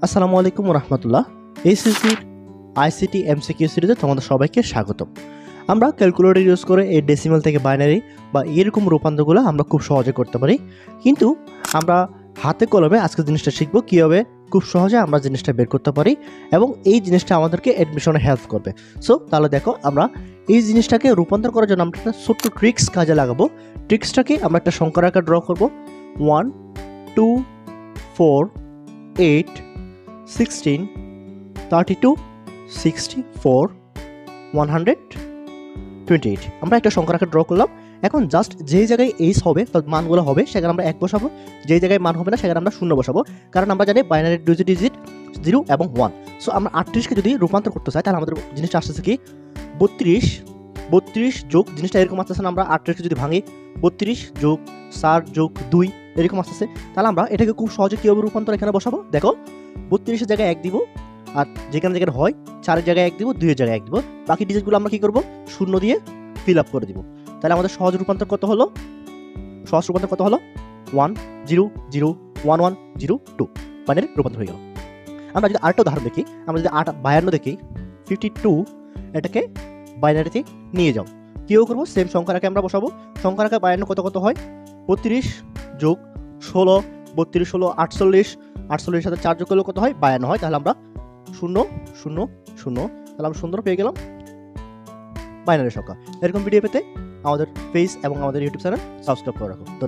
আসসালামু আলাইকুম রহমতুল্লাহ। এইচএসসির ICT MCQ সিরিজে তোমাদের সবাইকে স্বাগতম। আমরা ক্যালকুলেটর ইউজ করে এই ডেসিমাল থেকে বাইনারি বা এরকম রূপান্তরগুলো আমরা খুব সহজে করতে পারি, কিন্তু আমরা হাতে কলমে আজকে জিনিসটা শিখবো কীভাবে খুব সহজে আমরা জিনিসটা বের করতে পারি এবং এই জিনিসটা আমাদেরকে অ্যাডমিশনে হেল্প করবে। সো তাহলে দেখো, আমরা এই জিনিসটাকে রূপান্তর করার জন্য আমরা একটা ছোট্ট ট্রিক্স কাজে লাগাবো। ট্রিক্সটাকে আমরা একটা সংখ্যার আকারে ড্র করবো। 1 2 4 8 16 32 64 128 আমরা একটা সংখ্যা আকারে ড্র করলাম। এখন জাস্ট যেই জায়গায় এইচ হবে তার মানগুলো হবে সেখানে আমরা 1 বসাবো, যেই জায়গায় মান হবে না সেখানে আমরা 0 বসাবো, কারণ আমরা জানি বাইনারি ডিজিট 0 এবং 1। সো আমরা 38কে যদি রূপান্তর করতে চাই তাহলে আমাদের জিনিসটা আসতেছে কি 32 যোগ জিনিসটা এরকম আসতেছে না, আমরা 38কে যদি ভাঙি 32 যোগ 4 যোগ 2 এরকম আসতেছে, তাহলে আমরা এটাকে খুব সহজে কীভাবে রূপান্তর এখানে বসাবো। দেখো, 32-এর জায়গায় 1 দিব, আর যেখানে যেখানে হয় 4-এর জায়গায় 1 দিব, 2-এর জায়গায় 1 দিব, বাকি ডিজিটগুলো আমরা কী করবো 0 দিয়ে ফিল আপ করে দিব। তাহলে আমাদের সহজ রূপান্তর কত হলো? 1 0 0 1 1 0 2 বাইনারি রূপান্তর হয়ে গেল। আমরা যদি আরেকটা উদাহরণ দেখি, আমরা যদি 52 দেখি 52, এটাকে বাইনারিতে নিয়ে যাও, কীভাবে করবো? সেম সংখ্যার আগে আমরা বসাবো। সংখ্যার আগে 52 কত কত হয়? 32 যোগ 16, 32 16 48, 48 সাথে 4 যোগ করলে কত হয়? 52 হয়। তাহলে আমরা 0 0 0, তাহলে আমরা সুন্দর পেয়ে গেলাম বাইনারি সংখ্যা। এরকম ভিডিও পেতে আমাদের পেজ এবং আমাদের ইউটিউব চ্যানেল সাবস্ক্রাইব করে রাখো। ধন্যবাদ।